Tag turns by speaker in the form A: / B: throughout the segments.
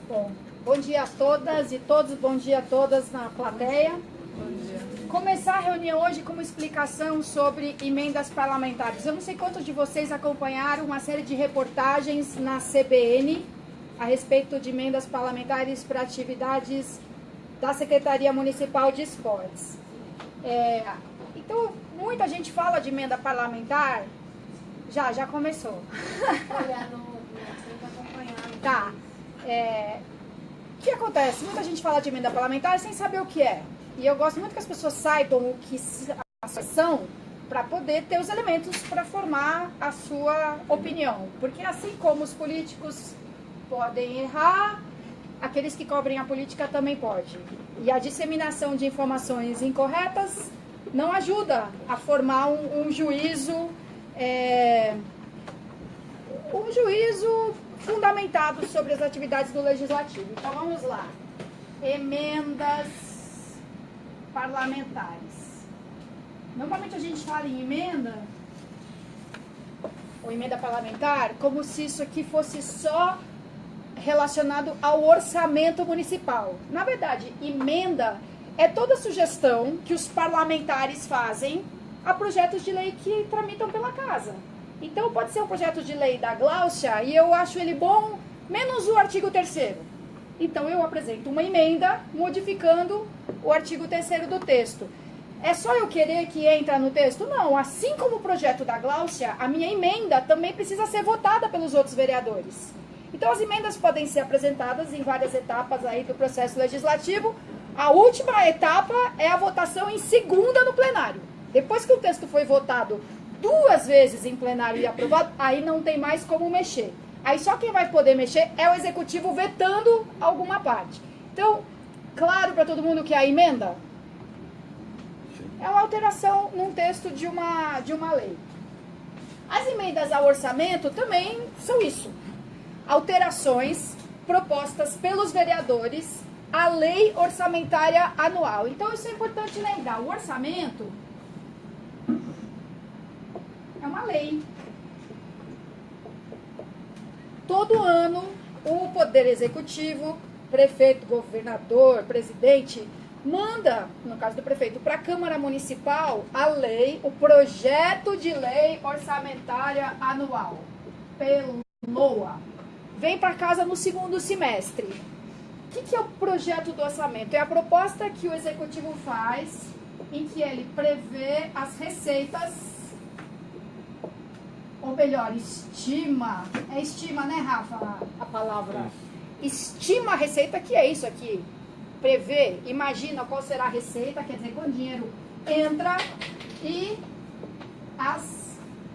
A: Bom, bom dia a todas e todos, bom dia a todas na plateia.
B: Bom dia.
A: Começar a reunião hoje com uma explicação sobre emendas parlamentares. Eu não sei quantos de vocês acompanharam uma série de reportagens na CBN a respeito de emendas parlamentares para atividades da Secretaria Municipal de Esportes. Então, muita gente fala de emenda parlamentar. Já começou. Tá. O que acontece? Muita gente fala de emenda parlamentar sem saber o que é. E eu gosto muito que as pessoas saibam o que são para poder ter os elementos para formar a sua opinião. Porque assim como os políticos podem errar, aqueles que cobrem a política também podem. E a disseminação de informações incorretas não ajuda a formar um juízo fundamentado sobre as atividades do Legislativo. Então vamos lá. Emendas parlamentares. Normalmente a gente fala em emenda ou emenda parlamentar como se isso aqui fosse só relacionado ao orçamento municipal. Na verdade, emenda é toda sugestão que os parlamentares fazem a projetos de lei que tramitam pela casa. Então pode ser um projeto de lei da Gláucia e eu acho ele bom, menos o artigo 3º. Então eu apresento uma emenda modificando o artigo 3º do texto. É só eu querer que entre no texto? Não, assim como o projeto da Gláucia, a minha emenda também precisa ser votada pelos outros vereadores. Então as emendas podem ser apresentadas em várias etapas aí do processo legislativo. A última etapa é a votação em segunda no plenário. Depois que o texto foi votado 2 vezes em plenário e aprovado, aí não tem mais como mexer. Aí só quem vai poder mexer é o executivo vetando alguma parte. Então, claro para todo mundo que é a emenda é uma alteração num texto de uma lei. As emendas ao orçamento também são isso. Alterações propostas pelos vereadores à lei orçamentária anual. Então, isso é importante lembrar. O orçamento é uma lei. Todo ano, o Poder Executivo, prefeito, governador, presidente, manda, no caso do prefeito, para a Câmara Municipal a lei, o projeto de lei orçamentária anual, PELOA. Vem para casa no segundo semestre. O que é o projeto do orçamento? É a proposta que o Executivo faz, em que ele prevê as receitas, ou melhor, estima. É estima, né, Rafa, a palavra? Estima a receita, que é isso aqui. Prevê, imagina qual será a receita, quer dizer, quando o dinheiro entra e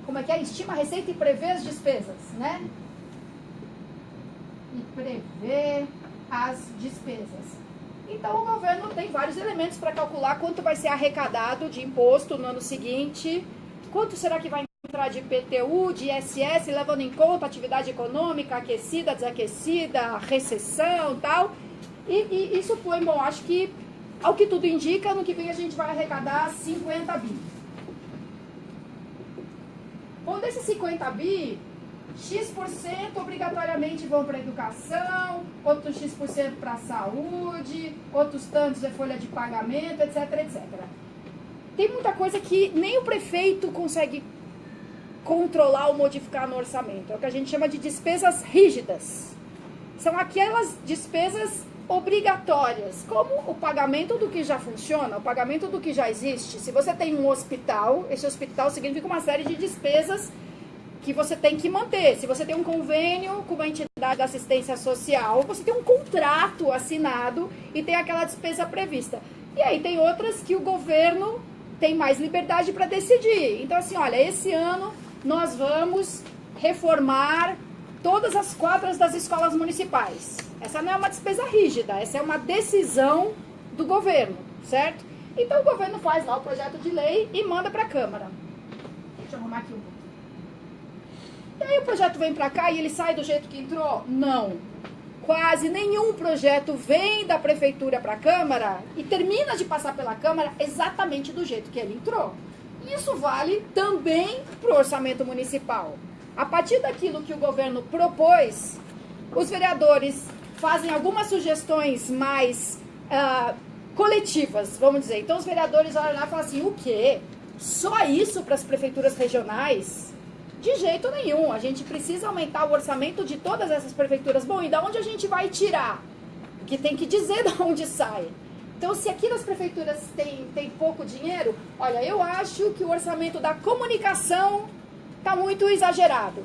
A: como é que é? Estima a receita e prevê as despesas, né? E prevê as despesas. Então o governo tem vários elementos para calcular quanto vai ser arrecadado de imposto no ano seguinte, quanto será que vai entrar de IPTU, de ISS, levando em conta a atividade econômica, aquecida, desaquecida, recessão e tal. E isso foi, bom, acho que, ao que tudo indica, no que vem a gente vai arrecadar 50 bi. Bom, desses 50 bi, X% obrigatoriamente vão para a educação, outros X% para a saúde, outros tantos é folha de pagamento, etc, etc. Tem muita coisa que nem o prefeito consegue controlar ou modificar no orçamento. É o que a gente chama de despesas rígidas. São aquelas despesas obrigatórias, como o pagamento do que já funciona, o pagamento do que já existe. Se você tem um hospital, esse hospital significa uma série de despesas que você tem que manter. Se você tem um convênio com uma entidade de assistência social, você tem um contrato assinado e tem aquela despesa prevista. E aí tem outras que o governo tem mais liberdade para decidir. Então, assim, olha, esse ano nós vamos reformar todas as quadras das escolas municipais. Essa não é uma despesa rígida, essa é uma decisão do governo, certo? Então o governo faz lá o projeto de lei e manda para a Câmara. Deixa eu arrumar aqui um pouco. E aí o projeto vem para cá e ele sai do jeito que entrou? Não. Quase nenhum projeto vem da prefeitura para a Câmara e termina de passar pela Câmara exatamente do jeito que ele entrou. Isso vale também para o orçamento municipal. A partir daquilo que o governo propôs, os vereadores fazem algumas sugestões mais coletivas, vamos dizer. Então, os vereadores olham lá e falam assim, o quê? Só isso para as prefeituras regionais? De jeito nenhum. A gente precisa aumentar o orçamento de todas essas prefeituras. Bom, e da onde a gente vai tirar? Porque tem que dizer de onde sai. Então, se aqui nas prefeituras tem pouco dinheiro, olha, eu acho que o orçamento da comunicação está muito exagerado.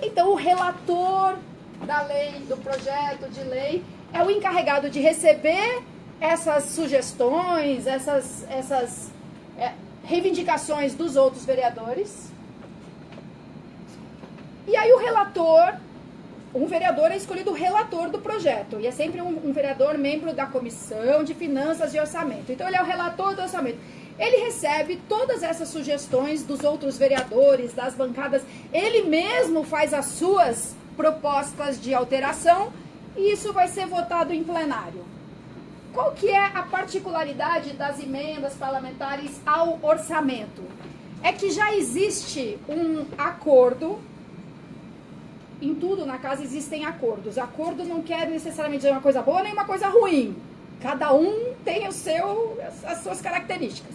A: Então, o relator da lei, do projeto de lei, é o encarregado de receber essas sugestões, essas reivindicações dos outros vereadores. E aí o relator, um vereador é escolhido relator do projeto, e é sempre um vereador membro da Comissão de Finanças e Orçamento. Então ele é o relator do orçamento. Ele recebe todas essas sugestões dos outros vereadores, das bancadas, ele mesmo faz as suas propostas de alteração, e isso vai ser votado em plenário. Qual que é a particularidade das emendas parlamentares ao orçamento? É que já existe um acordo. Em tudo na casa existem acordos. Acordo não quer necessariamente dizer uma coisa boa nem uma coisa ruim. Cada um tem as suas características.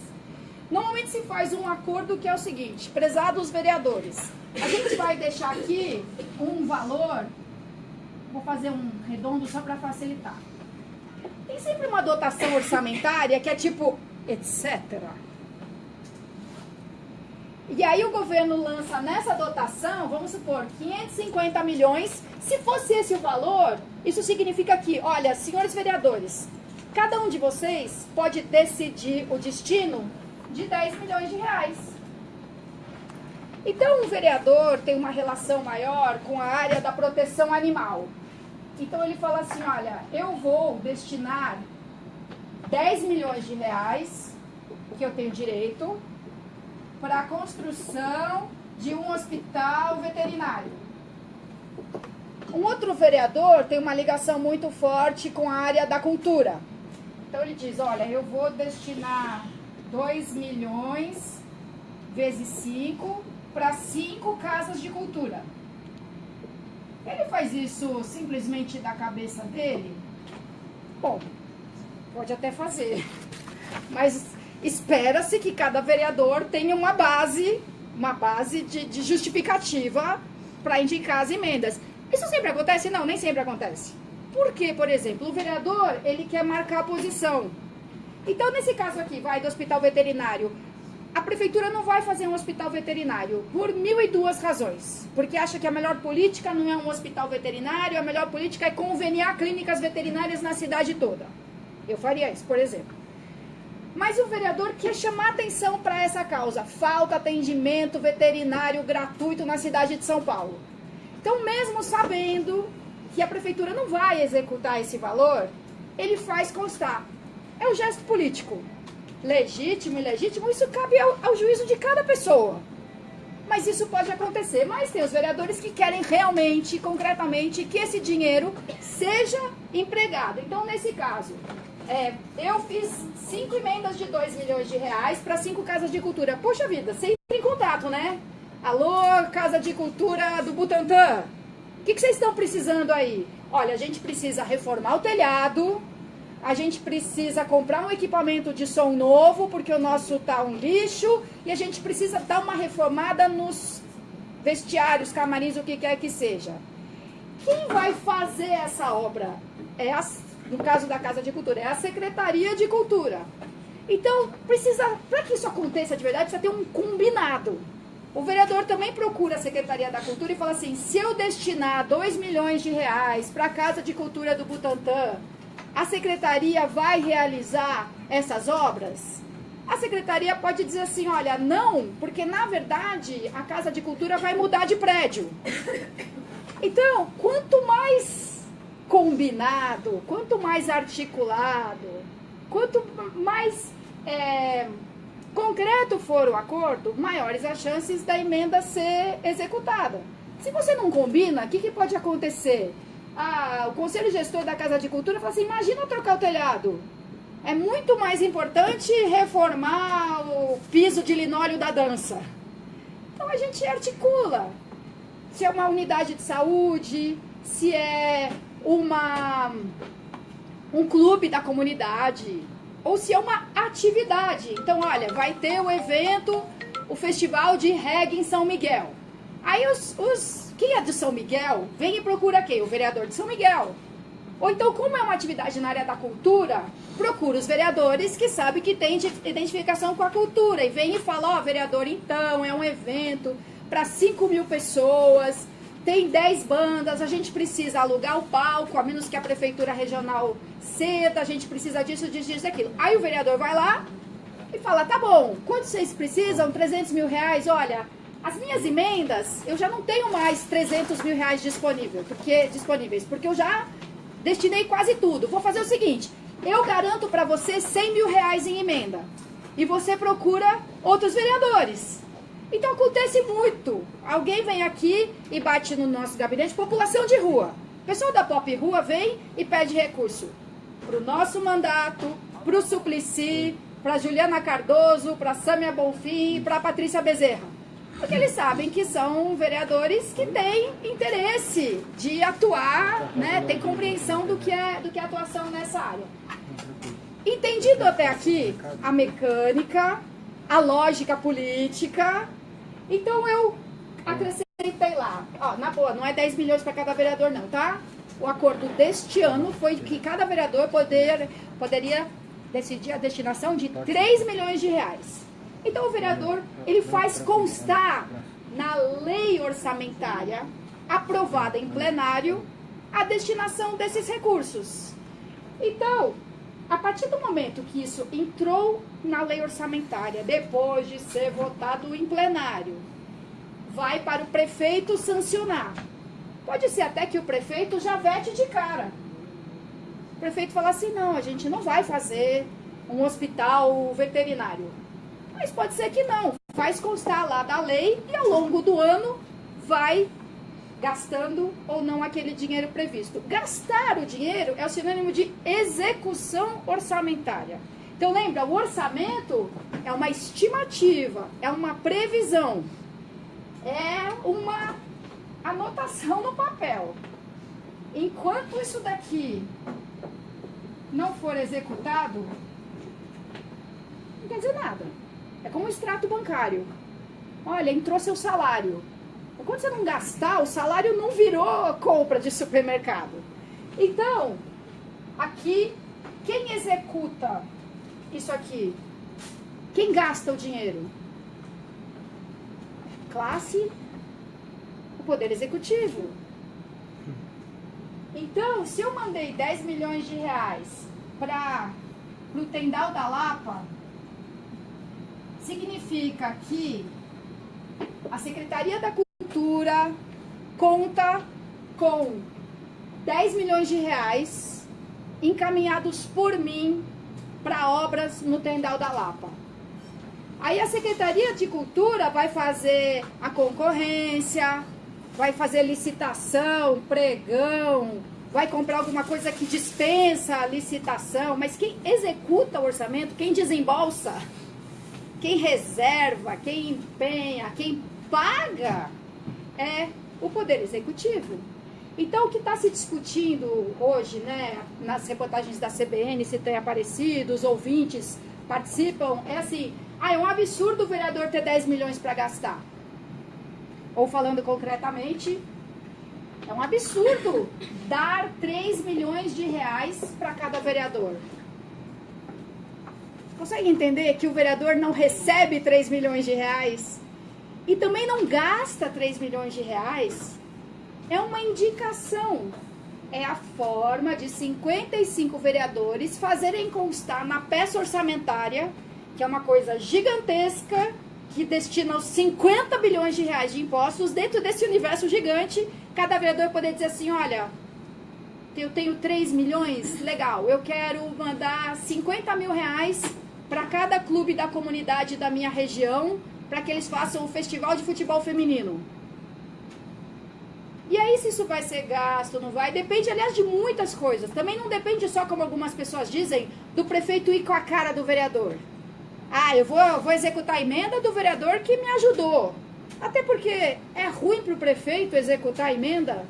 A: Normalmente se faz um acordo que é o seguinte, prezados vereadores, a gente vai deixar aqui um valor, vou fazer um redondo só para facilitar. Tem sempre uma dotação orçamentária que é tipo, etc. E aí o governo lança nessa dotação, vamos supor, 550 milhões. Se fosse esse o valor, isso significa que, olha, senhores vereadores, cada um de vocês pode decidir o destino de 10 milhões de reais. Então, um vereador tem uma relação maior com a área da proteção animal. Então, ele fala assim, olha, eu vou destinar 10 milhões de reais, que eu tenho direito, para a construção de um hospital veterinário. Um outro vereador tem uma ligação muito forte com a área da cultura. Então, ele diz, olha, eu vou destinar 2 milhões vezes 5 para 5 casas de cultura. Ele faz isso simplesmente da cabeça dele? Bom, pode até fazer, mas espera-se que cada vereador tenha uma base de justificativa para indicar as emendas. Isso sempre acontece? Não, nem sempre acontece. Porque, por exemplo, o vereador, ele quer marcar a posição. Então, nesse caso aqui, vai do hospital veterinário, a prefeitura não vai fazer um hospital veterinário por 1.002 razões. Porque acha que a melhor política não é um hospital veterinário, a melhor política é conveniar clínicas veterinárias na cidade toda. Eu faria isso, por exemplo. Mas o vereador quer chamar atenção para essa causa. Falta atendimento veterinário gratuito na cidade de São Paulo. Então, mesmo sabendo que a prefeitura não vai executar esse valor, ele faz constar. É um gesto político. Legítimo, ilegítimo, isso cabe ao juízo de cada pessoa. Mas isso pode acontecer. Mas tem os vereadores que querem realmente, concretamente, que esse dinheiro seja empregado. Então, nesse caso, eu fiz 5 emendas de 2 milhões de reais para 5 casas de cultura. Poxa vida, você entra em contato, né? Alô, Casa de Cultura do Butantã. O que vocês estão precisando aí? Olha, a gente precisa reformar o telhado, a gente precisa comprar um equipamento de som novo, porque o nosso tá um lixo, e a gente precisa dar uma reformada nos vestiários, camarins, o que quer que seja. Quem vai fazer essa obra? No caso da Casa de Cultura, é a Secretaria de Cultura. Então, para que isso aconteça de verdade, precisa ter um combinado. O vereador também procura a Secretaria da Cultura e fala assim, se eu destinar 2 milhões de reais para a Casa de Cultura do Butantã, a Secretaria vai realizar essas obras? A Secretaria pode dizer assim, olha, não, porque na verdade a Casa de Cultura vai mudar de prédio. Então, quanto mais combinado, quanto mais articulado, quanto mais concreto for o acordo, maiores as chances da emenda ser executada. Se você não combina, o que pode acontecer? O Conselho Gestor da Casa de Cultura fala assim, imagina trocar o telhado. É muito mais importante reformar o piso de linóleo da dança. Então a gente articula. Se é uma unidade de saúde, se é um clube da comunidade, ou se é uma atividade. Então, olha, vai ter o evento, o festival de reggae em São Miguel. Aí quem é de São Miguel, vem e procura quem? O vereador de São Miguel. Ou então, como é uma atividade na área da cultura, procura os vereadores que sabem que tem identificação com a cultura. E vem e fala, vereador, então, é um evento para 5.000 pessoas, tem 10 bandas, a gente precisa alugar o palco, a menos que a prefeitura regional ceda, a gente precisa disso, disso, daquilo. Aí o vereador vai lá e fala, tá bom, quanto vocês precisam? 300 mil reais, olha... As minhas emendas, eu já não tenho mais 300 mil reais disponíveis, porque eu já destinei quase tudo. Vou fazer o seguinte, eu garanto para você 100 mil reais em emenda. E você procura outros vereadores. Então acontece muito. Alguém vem aqui e bate no nosso gabinete, população de rua. O pessoal da Pop Rua vem e pede recurso para o nosso mandato, para o Suplicy, para Juliana Cardoso, para Sâmia Bonfim e para Patrícia Bezerra. Porque eles sabem que são vereadores que têm interesse de atuar, né? Tem compreensão do que é atuação nessa área. Entendido até aqui a mecânica, a lógica política, então eu acrescentei lá, na boa, não é 10 milhões para cada vereador não, tá? O acordo deste ano foi que cada vereador poderia decidir a destinação de 3 milhões de reais. Então, o vereador, ele faz constar na lei orçamentária, aprovada em plenário, a destinação desses recursos. Então, a partir do momento que isso entrou na lei orçamentária, depois de ser votado em plenário, vai para o prefeito sancionar. Pode ser até que o prefeito já vete de cara. O prefeito fala assim, não, a gente não vai fazer um hospital veterinário. Mas pode ser que não, faz constar lá da lei e ao longo do ano vai gastando ou não aquele dinheiro previsto. Gastar o dinheiro é o sinônimo de execução orçamentária. Então lembra, o orçamento é uma estimativa, é uma previsão, é uma anotação no papel. Enquanto isso daqui não for executado, não quer dizer nada. É como um extrato bancário. Olha, entrou seu salário. Quando você não gastar, o salário não virou compra de supermercado. Então, aqui, quem executa isso aqui? Quem gasta o dinheiro? Classe, o Poder Executivo. Então, se eu mandei 10 milhões de reais para o Tendal da Lapa, significa que a Secretaria da Cultura conta com 10 milhões de reais encaminhados por mim para obras no Tendal da Lapa. Aí a Secretaria de Cultura vai fazer a concorrência, vai fazer licitação, pregão, vai comprar alguma coisa que dispensa a licitação, mas quem executa o orçamento, quem desembolsa, quem reserva, quem empenha, quem paga é o Poder Executivo. Então, o que está se discutindo hoje, né, nas reportagens da CBN, se tem aparecido, os ouvintes participam, é assim, é um absurdo o vereador ter 10 milhões para gastar. Ou falando concretamente, é um absurdo dar 3 milhões de reais para cada vereador. Consegue entender que o vereador não recebe 3 milhões de reais e também não gasta 3 milhões de reais? É uma indicação. É a forma de 55 vereadores fazerem constar na peça orçamentária, que é uma coisa gigantesca, que destina os 50 bilhões de reais de impostos, dentro desse universo gigante, cada vereador poder dizer assim, olha, eu tenho 3 milhões, legal, eu quero mandar 50 mil reais para cada clube da comunidade da minha região, para que eles façam um festival de futebol feminino. E aí, se isso vai ser gasto, não vai, depende, aliás, de muitas coisas. Também não depende só, como algumas pessoas dizem, do prefeito ir com a cara do vereador. Eu vou executar a emenda do vereador que me ajudou. Até porque é ruim para o prefeito executar a emenda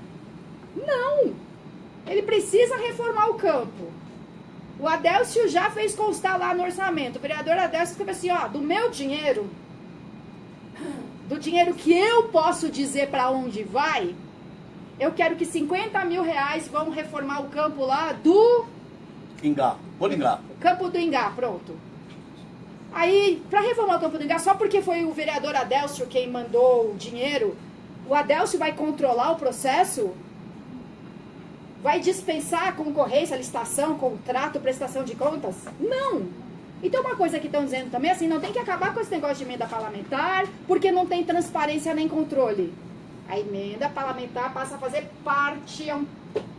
A: Não! Ele precisa reformar o campo. O Adélcio já fez constar lá no orçamento. O vereador Adélcio escreveu assim, ó, do meu dinheiro, do dinheiro que eu posso dizer para onde vai, eu quero que 50 mil reais vão reformar o campo lá do...
B: Ingá, Polingá.
A: Campo do Ingá, pronto. Aí, para reformar o Campo do Ingá, só porque foi o vereador Adélcio quem mandou o dinheiro, o Adélcio vai controlar o processo? Vai dispensar a concorrência, licitação, contrato, prestação de contas? Não! Então uma coisa que estão dizendo também, assim, não tem que acabar com esse negócio de emenda parlamentar, porque não tem transparência nem controle. A emenda parlamentar passa a fazer parte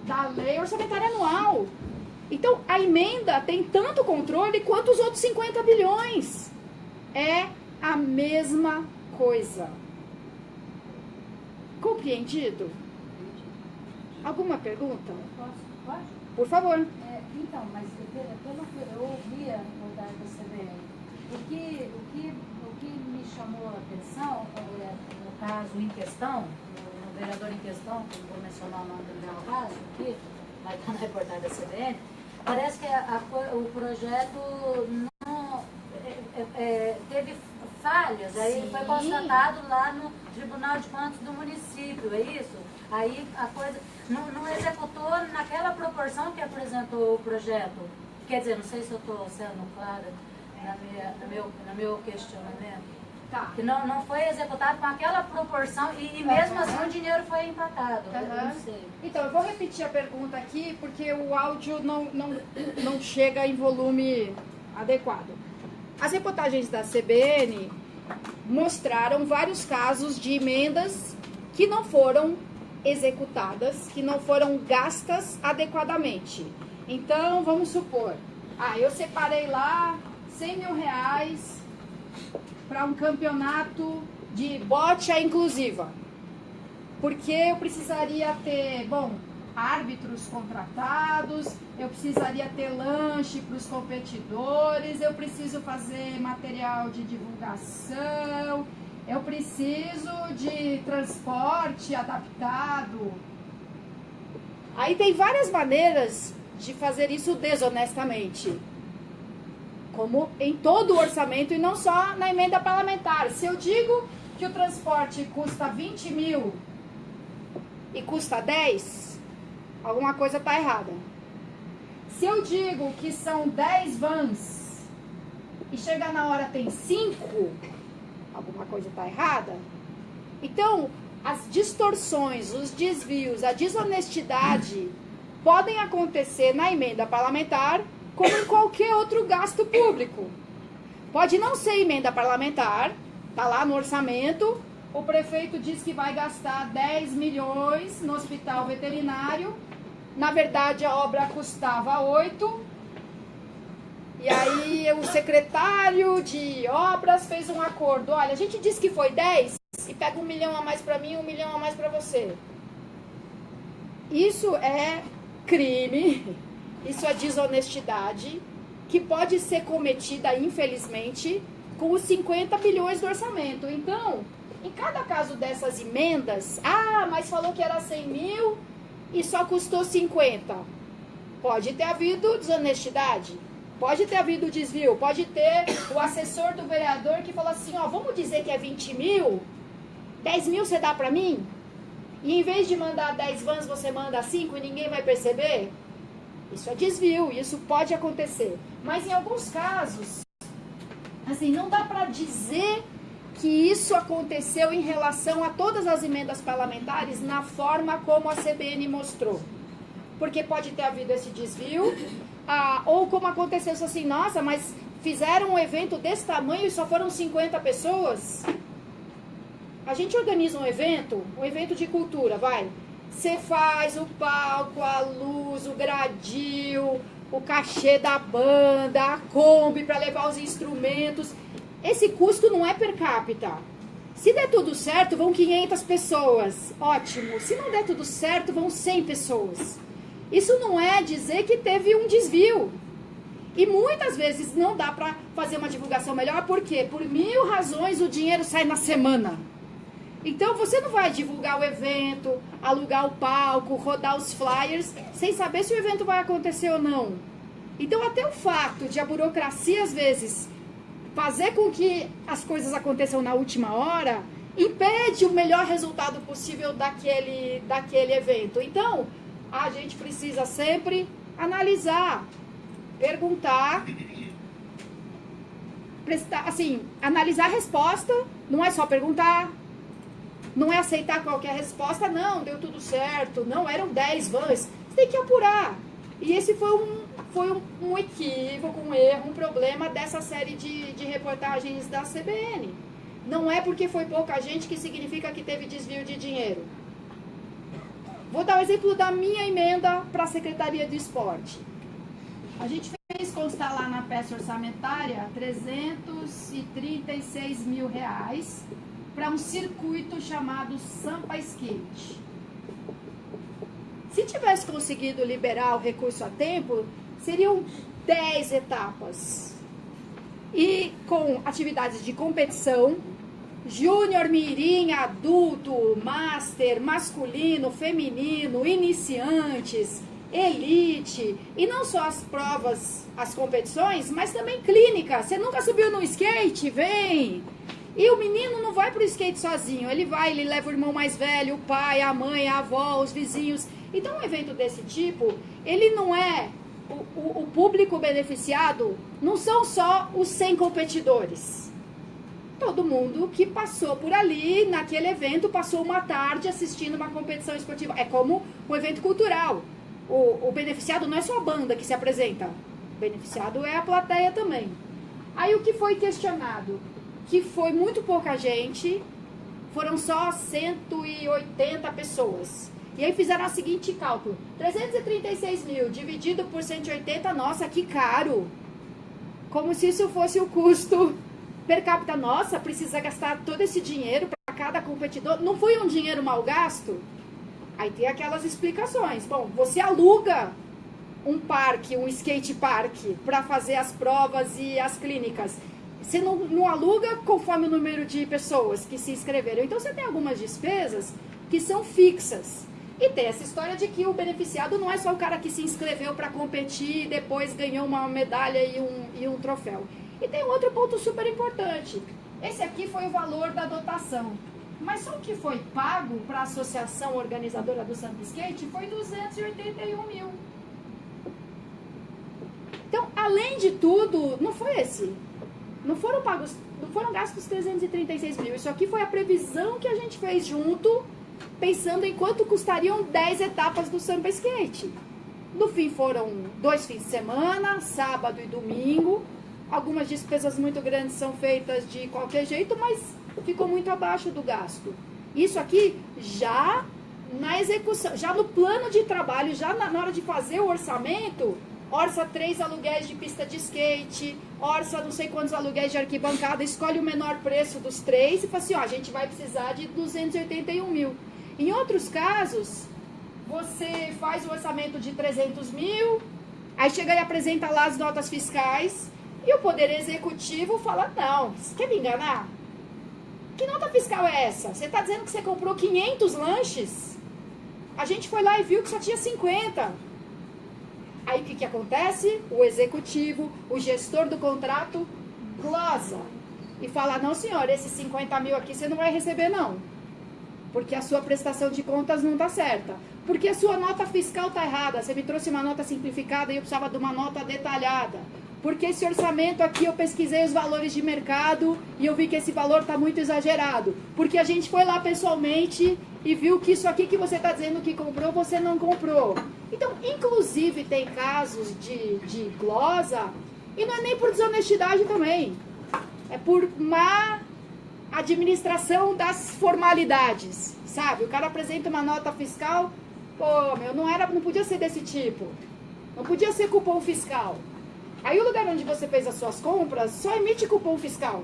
A: da lei orçamentária anual. Então, a emenda tem tanto controle quanto os outros 50 bilhões. É a mesma coisa. Compreendido? Alguma pergunta?
C: Pode?
A: Por favor.
C: Então, mas pelo que eu ouvi a reportagem da CBN, o que me chamou a atenção, no caso em questão, no vereador em questão, que não vou mencionar o nome do caso aqui, mas está na reportagem da CBN, parece que o projeto não teve falhas, aí
A: Sim.
C: foi constatado lá no Tribunal de Contas do município, é isso? Aí a coisa não executou naquela proporção que apresentou o projeto. Quer dizer, não sei se eu estou sendo clara no meu questionamento.
A: Tá.
C: Que não foi executado com aquela proporção e mesmo assim o dinheiro foi empatado. Eu não sei.
A: Então, eu vou repetir a pergunta aqui, porque o áudio não chega em volume adequado. As reportagens da CBN mostraram vários casos de emendas que não foram executadas, que não foram gastas adequadamente. Então, vamos supor, eu separei lá 100 mil reais para um campeonato de bote inclusiva, porque eu precisaria ter, árbitros contratados, eu precisaria ter lanche para os competidores, eu preciso fazer material de divulgação, eu preciso de transporte adaptado. Aí tem várias maneiras de fazer isso desonestamente, como em todo o orçamento e não só na emenda parlamentar. Se eu digo que o transporte custa 20 mil e custa 10, alguma coisa está errada. Se eu digo que são 10 vans e chega na hora tem 5, alguma coisa está errada. Então, as distorções, os desvios, a desonestidade podem acontecer na emenda parlamentar como em qualquer outro gasto público. Pode não ser emenda parlamentar, está lá no orçamento, o prefeito diz que vai gastar 10 milhões no hospital veterinário, na verdade a obra custava 8, e aí o secretário de obras fez um acordo, olha, a gente disse que foi 10 e pega 1 milhão a mais para mim, 1 milhão a mais para você. Isso é crime, isso é desonestidade, que pode ser cometida, infelizmente, com os 50 bilhões do orçamento. Então, em cada caso dessas emendas, mas falou que era 100 mil e só custou 50. Pode ter havido desonestidade, pode ter havido desvio, pode ter o assessor do vereador que falou assim, vamos dizer que é 20 mil, 10 mil você dá pra mim? E em vez de mandar 10 vans, você manda 5 e ninguém vai perceber? Isso é desvio, isso pode acontecer. Mas em alguns casos, assim, não dá pra dizer que isso aconteceu em relação a todas as emendas parlamentares na forma como a CBN mostrou. Porque pode ter havido esse desvio, ou como aconteceu assim, nossa, mas fizeram um evento desse tamanho e só foram 50 pessoas? A gente organiza um evento de cultura, vai. Você faz o palco, a luz, o gradil, o cachê da banda, a Kombi para levar os instrumentos. Esse custo não é per capita. Se der tudo certo, vão 500 pessoas. Ótimo. Se não der tudo certo, vão 100 pessoas. Isso não é dizer que teve um desvio. E muitas vezes não dá para fazer uma divulgação melhor. Por quê? Por 1000 razões o dinheiro sai na semana. Então, você não vai divulgar o evento, alugar o palco, rodar os flyers, sem saber se o evento vai acontecer ou não. Então, até o fato de a burocracia, às vezes, fazer com que as coisas aconteçam na última hora, impede o melhor resultado possível daquele evento. Então, a gente precisa sempre analisar, perguntar, prestar, assim, analisar a resposta, não é só perguntar, não é aceitar qualquer resposta, não, deu tudo certo, não, eram 10 vans, você tem que apurar. E esse foi um equívoco, um erro, um problema dessa série de reportagens da CBN. Não é porque foi pouca gente que significa que teve desvio de dinheiro. Vou dar o exemplo da minha emenda para a Secretaria do Esporte. A gente fez constar lá na peça orçamentária R$336 mil para um circuito chamado Sampa Skate. Se tivesse conseguido liberar o recurso a tempo, seriam 10 etapas. E com atividades de competição, júnior, mirim, adulto, master, masculino, feminino, iniciantes, elite, e não só as provas, as competições, mas também clínica. Você nunca subiu no skate? Vem! E o menino não vai pro skate sozinho, ele leva o irmão mais velho, o pai, a mãe, a avó, os vizinhos. Então, um evento desse tipo, ele não é, o público beneficiado não são só os 100 competidores. Todo mundo que passou por ali, naquele evento, passou uma tarde assistindo uma competição esportiva. É como um evento cultural. O beneficiado não é só a banda que se apresenta. O beneficiado é a plateia também. Aí o que foi questionado? Que foi muito pouca gente, foram só 180 pessoas. E aí fizeram o seguinte cálculo: 336 mil dividido por 180, nossa, que caro. Como se isso fosse o custo per capita. Nossa, precisa gastar todo esse dinheiro para cada competidor. Não foi um dinheiro mal gasto? Aí tem aquelas explicações. Bom, você aluga um parque, um skate park, para fazer as provas e as clínicas. Você não aluga conforme o número de pessoas que se inscreveram. Então, você tem algumas despesas que são fixas. E tem essa história de que o beneficiado não é só o cara que se inscreveu para competir e depois ganhou uma medalha e um troféu. E tem um outro ponto super importante. Esse aqui foi o valor da dotação. Mas só o que foi pago para a associação organizadora do Sampa Skate foi 281 mil. Então, além de tudo, não foi esse. Não foram gastos 336 mil. Isso aqui foi a previsão que a gente fez junto, pensando em quanto custariam 10 etapas do Sampa Skate. No fim foram 2 fins de semana, sábado e domingo. Algumas despesas muito grandes são feitas de qualquer jeito, mas ficou muito abaixo do gasto. Isso aqui já na execução, já no plano de trabalho, já na hora de fazer o orçamento, orça 3 aluguéis de pista de skate, orça não sei quantos aluguéis de arquibancada, escolhe o menor preço dos 3 e fala assim, ó, a gente vai precisar de 281 mil. Em outros casos, você faz o orçamento de 300 mil, aí chega e apresenta lá as notas fiscais, e o Poder Executivo fala, não, você quer me enganar? Que nota fiscal é essa? Você está dizendo que você comprou 500 lanches? A gente foi lá e viu que só tinha 50. Aí o que acontece? O executivo, o gestor do contrato, glosa. E fala, não senhor, esses 50 mil aqui você não vai receber não. Porque a sua prestação de contas não está certa. Porque a sua nota fiscal está errada. Você me trouxe uma nota simplificada e eu precisava de uma nota detalhada. Porque esse orçamento aqui eu pesquisei os valores de mercado e eu vi que esse valor está muito exagerado. Porque a gente foi lá pessoalmente e viu que isso aqui que você está dizendo que comprou, você não comprou. Então, inclusive, tem casos de glosa e não é nem por desonestidade também. É por má administração das formalidades, sabe? O cara apresenta uma nota fiscal, pô, meu, não podia ser desse tipo. Não podia ser cupom fiscal. Aí o lugar onde você fez as suas compras só emite cupom fiscal.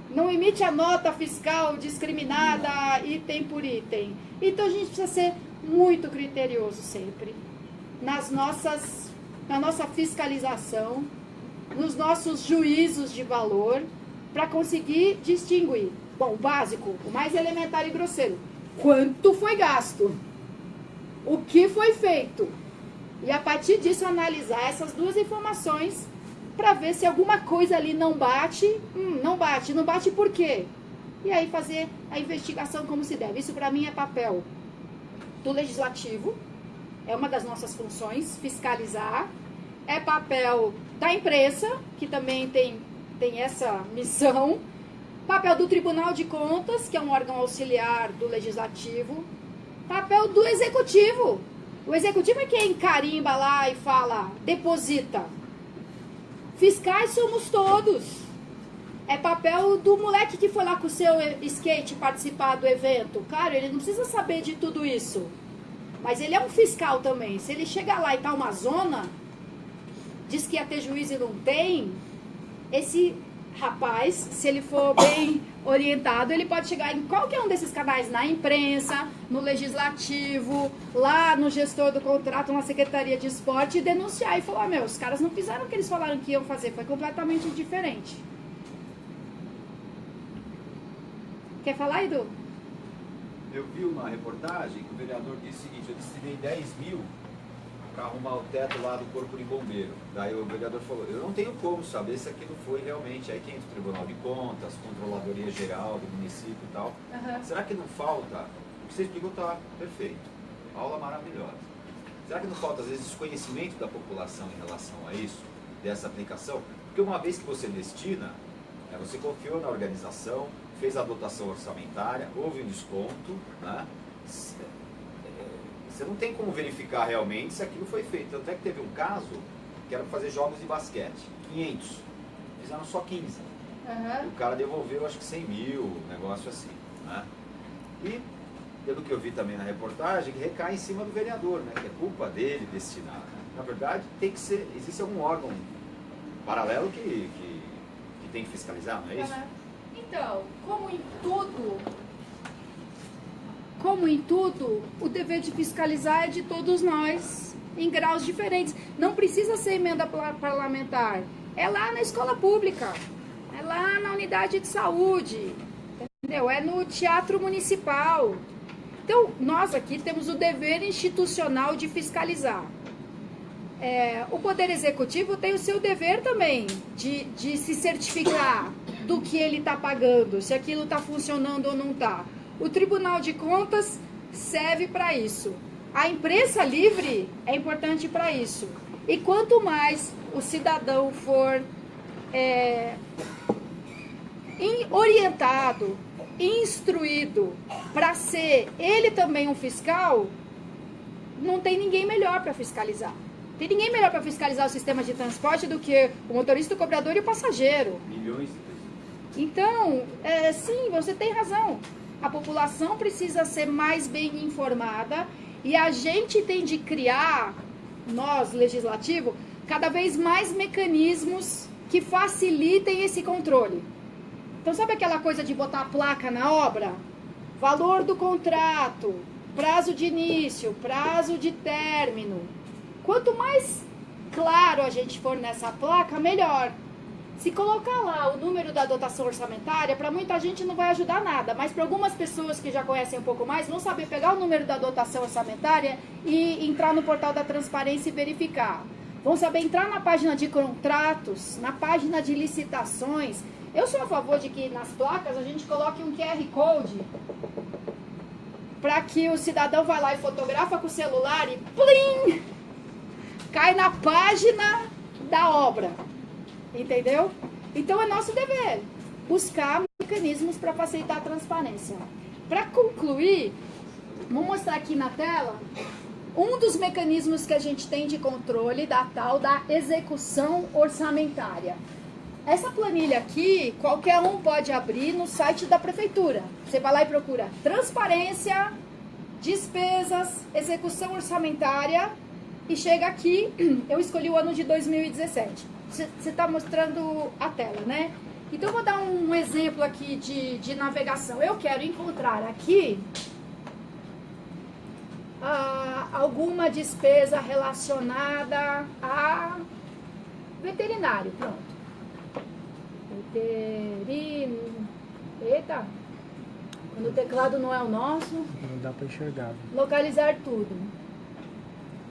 A: Não emite a nota fiscal discriminada item por item. Então a gente precisa ser muito criterioso sempre na nossa fiscalização, nos nossos juízos de valor, para conseguir distinguir. Bom, o básico, o mais elementar e grosseiro. Quanto foi gasto? O que foi feito? E a partir disso analisar essas duas informações para ver se alguma coisa ali não bate. Não bate por quê? E aí fazer a investigação como se deve. Isso para mim é papel do legislativo, é uma das nossas funções, fiscalizar. É papel da imprensa, que também tem essa missão. Papel do Tribunal de Contas, que é um órgão auxiliar do legislativo. Papel do executivo. O executivo é quem carimba lá e fala, deposita. Fiscais somos todos. É papel do moleque que foi lá com o seu skate participar do evento. Claro, ele não precisa saber de tudo isso. Mas ele é um fiscal também. Se ele chegar lá e tá uma zona, diz que ia ter juízo e não tem, esse rapaz, se ele for bem orientado, ele pode chegar em qualquer um desses canais, na imprensa, no legislativo, lá no gestor do contrato, na secretaria de esporte, e denunciar e falar, os caras não fizeram o que eles falaram que iam fazer, foi completamente diferente. Quer falar, Edu?
D: Eu vi uma reportagem que o vereador disse o seguinte, eu destinei 10 mil para arrumar o teto lá do Corpo de Bombeiro. Daí o vereador falou, eu não tenho como saber se aquilo foi realmente. Aí quem entra o Tribunal de Contas, Controladoria Geral do município e tal. Será que não falta? O que você explicou está perfeito. Aula maravilhosa. Será que não falta, às vezes, desconhecimento da população em relação a isso, dessa aplicação? Porque uma vez que você destina, você confiou na organização, fez a dotação orçamentária, houve um desconto, né? Você não tem como verificar realmente se aquilo foi feito. Até que teve um caso que era para fazer jogos de basquete, 500, fizeram só 15. O cara devolveu acho que 100 mil, um negócio assim, né? E pelo que eu vi também na reportagem, que recai em cima do vereador, né? Que é culpa dele destinar, né? Na verdade, tem que ser, existe algum órgão paralelo que tem que fiscalizar, não é isso?
A: Então, como em tudo, o dever de fiscalizar é de todos nós, em graus diferentes. Não precisa ser emenda parlamentar. É lá na escola pública, é lá na unidade de saúde, entendeu? É no teatro municipal. Então, nós aqui temos o dever institucional de fiscalizar. O Poder Executivo tem o seu dever também de se certificar do que ele está pagando, se aquilo está funcionando ou não está. O Tribunal de Contas serve para isso. A imprensa livre é importante para isso. E quanto mais o cidadão for orientado, instruído para ser ele também um fiscal, não tem ninguém melhor para fiscalizar. Tem ninguém melhor para fiscalizar o sistema de transporte do que o motorista, o cobrador e o passageiro.
D: Milhões de pessoas.
A: Então, sim, você tem razão. A população precisa ser mais bem informada e a gente tem de criar, nós, legislativo, cada vez mais mecanismos que facilitem esse controle. Então, sabe aquela coisa de botar a placa na obra? Valor do contrato, prazo de início, prazo de término. Quanto mais claro a gente for nessa placa, melhor. Se colocar lá o número da dotação orçamentária, para muita gente não vai ajudar nada, mas para algumas pessoas que já conhecem um pouco mais, vão saber pegar o número da dotação orçamentária e entrar no portal da transparência e verificar. Vão saber entrar na página de contratos, na página de licitações. Eu sou a favor de que nas placas a gente coloque um QR Code para que o cidadão vá lá e fotografa com o celular e plim! Cai na página da obra. Entendeu? Então é nosso dever buscar mecanismos para facilitar a transparência. Para concluir, vou mostrar aqui na tela um dos mecanismos que a gente tem de controle da tal da execução orçamentária. Essa planilha aqui, qualquer um pode abrir no site da prefeitura. Você vai lá e procura transparência, despesas, execução orçamentária e chega aqui, eu escolhi o ano de 2017. Você está mostrando a tela, né? Então, eu vou dar um exemplo aqui de navegação. Eu quero encontrar aqui alguma despesa relacionada a veterinário. Pronto. Eita, No teclado não é o nosso.
E: Não dá para enxergar.
A: Localizar tudo.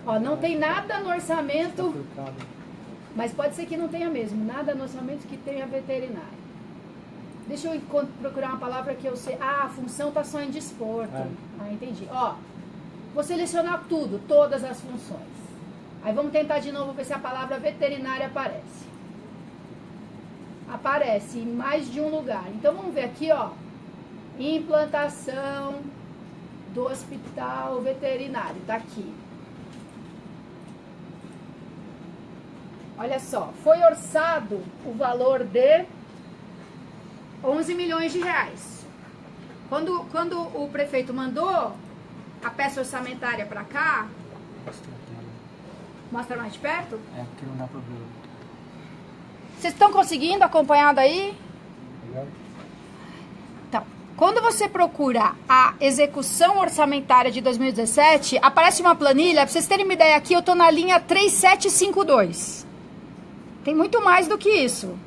A: Ó, não tem nada no orçamento, mas pode ser que não tenha mesmo. Nada no orçamento que tenha veterinário. Deixa eu procurar uma palavra que eu sei. Ah, a função tá só em desporto. Ah, entendi. Ó, vou selecionar tudo, todas as funções. Aí vamos tentar de novo ver se a palavra veterinária aparece. Aparece em mais de um lugar. Então vamos ver aqui, ó. Implantação do hospital veterinário. Tá aqui. Olha só, foi orçado o valor de 11 milhões de reais. Quando o prefeito mandou a peça orçamentária para cá, mostra mais de perto?
E: É, porque não dá pra ver.
A: Vocês estão conseguindo acompanhar daí? Então, quando você procura a execução orçamentária de 2017, aparece uma planilha, para vocês terem uma ideia aqui, eu estou na linha 3752. Tem muito mais do que isso.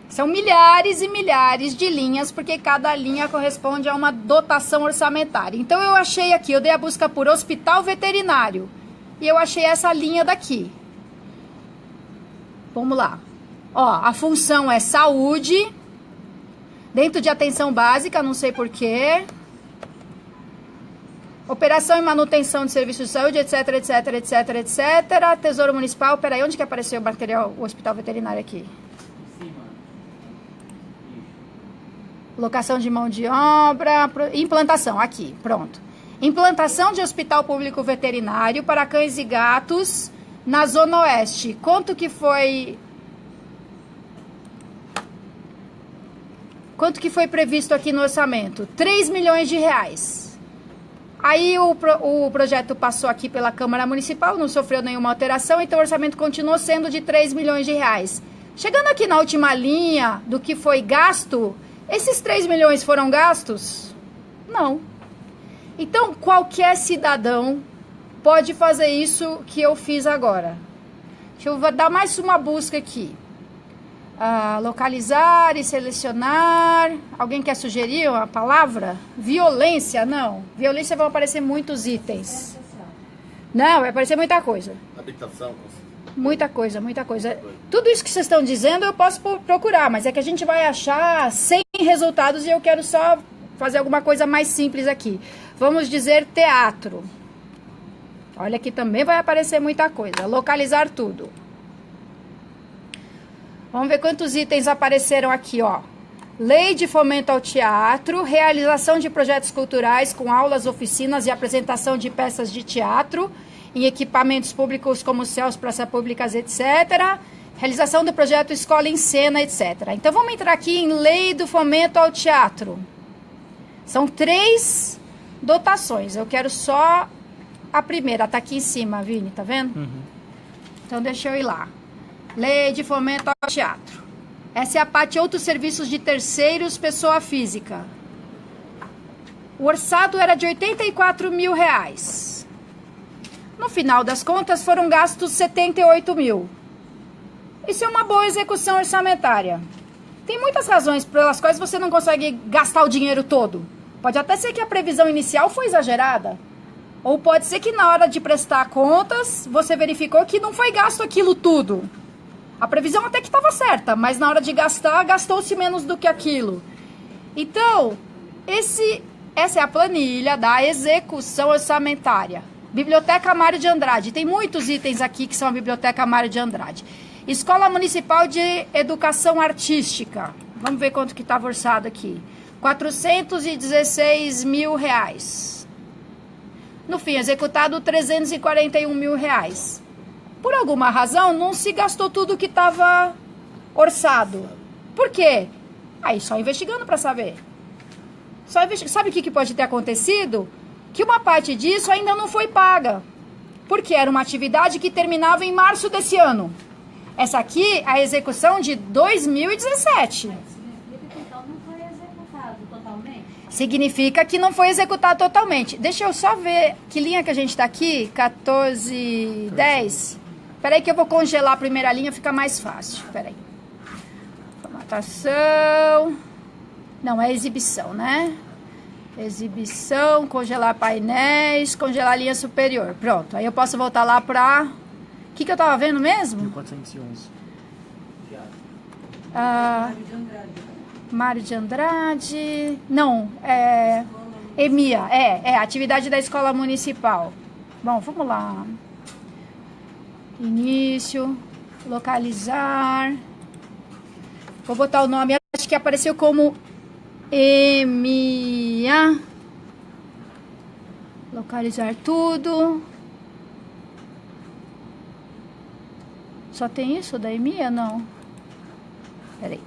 A: São milhares e milhares de linhas, porque cada linha corresponde a uma dotação orçamentária. Então eu achei aqui, eu dei a busca por hospital veterinário. E eu achei essa linha daqui. Vamos lá. Ó, a função é saúde. Dentro de atenção básica, não sei porquê. Operação e manutenção de serviços de saúde, etc, etc, etc, etc. Tesouro Municipal. Peraí, onde que apareceu o material, o hospital veterinário aqui? Locação de mão de obra, implantação, aqui, pronto. Implantação de hospital público veterinário para cães e gatos na Zona Oeste. Quanto que foi previsto aqui no orçamento? 3 milhões de reais. Aí o projeto passou aqui pela Câmara Municipal, não sofreu nenhuma alteração, então o orçamento continuou sendo de 3 milhões de reais. Chegando aqui na última linha do que foi gasto, esses 3 milhões foram gastos? Não. Então, qualquer cidadão pode fazer isso que eu fiz agora. Deixa eu dar mais uma busca aqui. Localizar e selecionar. Alguém quer sugerir uma palavra? Violência, não. Violência vão aparecer muitos itens. Não, vai aparecer muita coisa.
B: Habitação.
A: Muita coisa, muita coisa. Tudo isso que vocês estão dizendo eu posso procurar, mas é que a gente vai achar 100 resultados e eu quero só fazer alguma coisa mais simples aqui. Vamos dizer teatro. Olha, aqui também vai aparecer muita coisa. Localizar tudo. Vamos ver quantos itens apareceram aqui, ó. Lei de fomento ao teatro, realização de projetos culturais com aulas, oficinas e apresentação de peças de teatro em equipamentos públicos como céus, praças públicas, etc. Realização do projeto Escola em Cena, etc. Então, vamos entrar aqui em Lei do Fomento ao Teatro. São 3 dotações. Eu quero só a primeira. Tá aqui em cima, Vini, tá vendo?
E: Uhum.
A: Então, deixa eu ir lá. Lei de Fomento ao Teatro. Essa é a parte outros serviços de terceiros, pessoa física. O orçado era de 84 mil reais. No final das contas, foram gastos 78 mil. Isso é uma boa execução orçamentária. Tem muitas razões pelas quais você não consegue gastar o dinheiro todo. Pode até ser que a previsão inicial foi exagerada. Ou pode ser que na hora de prestar contas, você verificou que não foi gasto aquilo tudo. A previsão até que estava certa, mas na hora de gastar, gastou-se menos do que aquilo. Então, essa é a planilha da execução orçamentária. Biblioteca Mário de Andrade. Tem muitos itens aqui que são a Biblioteca Mário de Andrade. Escola Municipal de Educação Artística. Vamos ver quanto que estava orçado aqui. 416 mil reais. No fim, executado 341 mil reais. Por alguma razão, não se gastou tudo que estava orçado. Por quê? Aí, só investigando para saber. Sabe o que pode ter acontecido? Que uma parte disso ainda não foi paga. Porque era uma atividade que terminava em março desse ano. Essa aqui, a execução de 2017.
C: Significa que então não foi executado totalmente?
A: Significa que não foi executado totalmente. Deixa eu só ver que linha que a gente está aqui. 14, 10. Peraí que eu vou congelar a primeira linha, fica mais fácil. Peraí. Formatação. Não, é exibição, né? Exibição, congelar painéis, congelar linha superior. Pronto, aí eu posso voltar lá pra... O que eu tava vendo mesmo?
E: 1411.
A: Mário de Andrade... Não, EMIA, atividade da Escola Municipal. Bom, vamos lá. Início, localizar. Vou botar o nome, acho que apareceu como EMIA. Localizar tudo. Só tem isso da EMIA? Não. Peraí.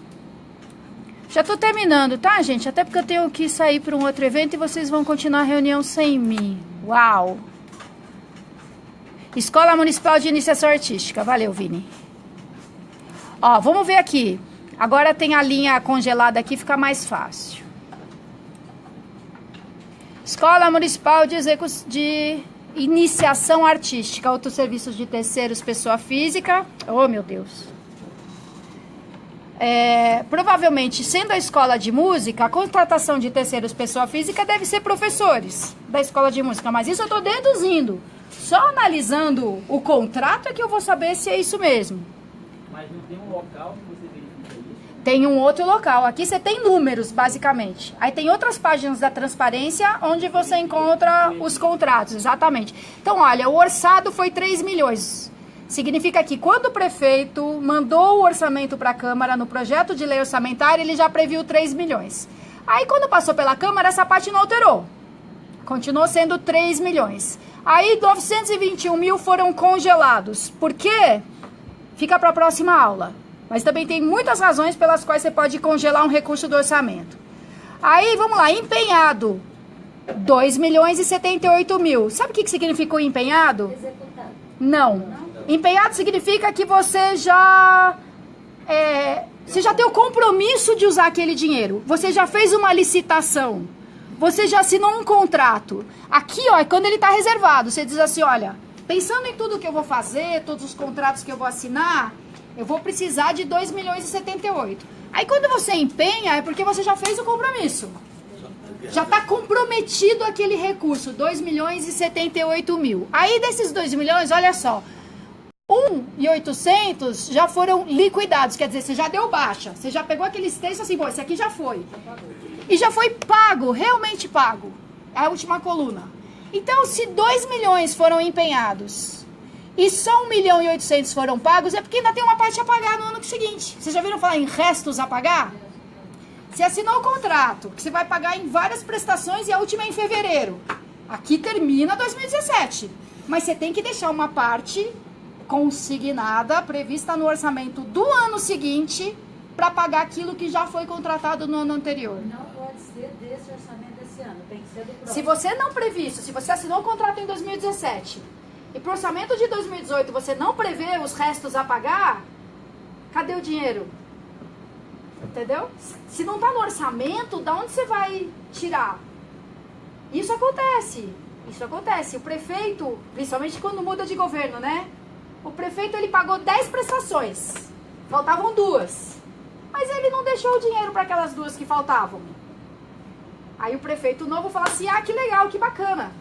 A: Já tô terminando, tá, gente? Até porque eu tenho que sair para um outro evento e vocês vão continuar a reunião sem mim. Uau! Escola Municipal de Iniciação Artística. Valeu, Vini. Ó, vamos ver aqui. Agora tem a linha congelada aqui, fica mais fácil. Escola Municipal de Iniciação Artística. Outros serviços de terceiros, pessoa física. Oh, meu Deus. Provavelmente, sendo a escola de música, a contratação de terceiros, pessoa física, deve ser professores da escola de música. Mas isso eu estou deduzindo. Só analisando o contrato é que eu vou saber se é isso mesmo.
E: Mas não tem um local que você verifica isso?
A: Tem um outro local. Aqui você tem números, basicamente. Aí tem outras páginas da transparência onde você encontra os contratos, exatamente. Então, olha, o orçado foi 3 milhões. Significa que quando o prefeito mandou o orçamento para a Câmara no projeto de lei orçamentária, ele já previu 3 milhões. Aí, quando passou pela Câmara, essa parte não alterou. Continuou sendo 3 milhões. Aí, 921 mil foram congelados. Por quê? Fica para a próxima aula. Mas também tem muitas razões pelas quais você pode congelar um recurso do orçamento. Aí, vamos lá, empenhado. 2 milhões e 78 mil. Sabe o que significou empenhado?
C: Executado.
A: Não. Empenhado significa que você já tem o compromisso de usar aquele dinheiro. Você já fez uma licitação. Você já assinou um contrato. Aqui, ó, é quando ele está reservado. Você diz assim, olha, pensando em tudo que eu vou fazer, todos os contratos que eu vou assinar, eu vou precisar de 2 milhões e 78. Aí quando você empenha, é porque você já fez o compromisso. Já está comprometido aquele recurso, 2 milhões e 78 mil. Aí desses 2 milhões, olha só, 1.800 já foram liquidados, quer dizer, você já deu baixa. Você já pegou aqueles textos assim, bom, esse aqui já foi. E já foi pago, realmente pago. É a última coluna. Então, se 2 milhões foram empenhados e só 1.800.000 foram pagos, é porque ainda tem uma parte a pagar no ano seguinte. Vocês já viram falar em restos a pagar? Você assinou o contrato, que você vai pagar em várias prestações e a última é em fevereiro. Aqui termina 2017. Mas você tem que deixar uma parte consignada, prevista no orçamento do ano seguinte, para pagar aquilo que já foi contratado no ano anterior.
C: Não pode ser desse orçamento desse ano, tem que ser do próximo.
A: Se você não previsto, se você assinou o contrato em 2017 e para o orçamento de 2018 você não prevê os restos a pagar, cadê o dinheiro? Entendeu? Se não está no orçamento, da onde você vai tirar? Isso acontece. Isso acontece. O prefeito, principalmente quando muda de governo, né? O prefeito, ele pagou 10 prestações. Faltavam 2. Mas ele não deixou o dinheiro para aquelas 2 que faltavam. Aí o prefeito novo fala assim, ah, que legal, que bacana.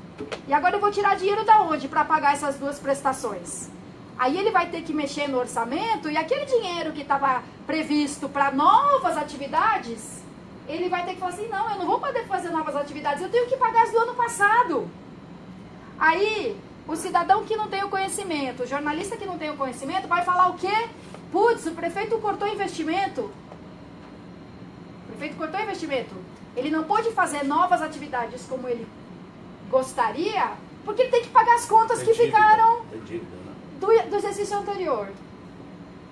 A: E agora eu vou tirar dinheiro da onde para pagar essas 2 prestações? Aí ele vai ter que mexer no orçamento e aquele dinheiro que estava previsto para novas atividades, ele vai ter que falar assim, não, eu não vou poder fazer novas atividades, eu tenho que pagar as do ano passado. Aí, o cidadão que não tem o conhecimento, o jornalista que não tem o conhecimento, vai falar o quê? Putz, o prefeito cortou investimento. O prefeito cortou investimento. Ele não pôde fazer novas atividades como ele gostaria, porque ele tem que pagar as contas que ficaram do exercício anterior.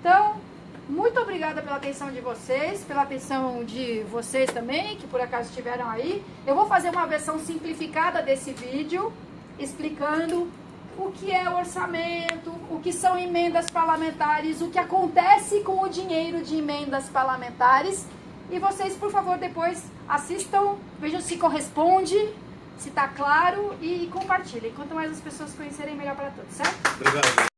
A: Então, muito obrigada pela atenção de vocês, pela atenção de vocês também, que por acaso estiveram aí. Eu vou fazer uma versão simplificada desse vídeo, explicando o que é orçamento, o que são emendas parlamentares, o que acontece com o dinheiro de emendas parlamentares. E vocês, por favor, depois assistam, vejam se corresponde, se está claro e compartilhem. Quanto mais as pessoas conhecerem, melhor para todos, certo?
B: Obrigado.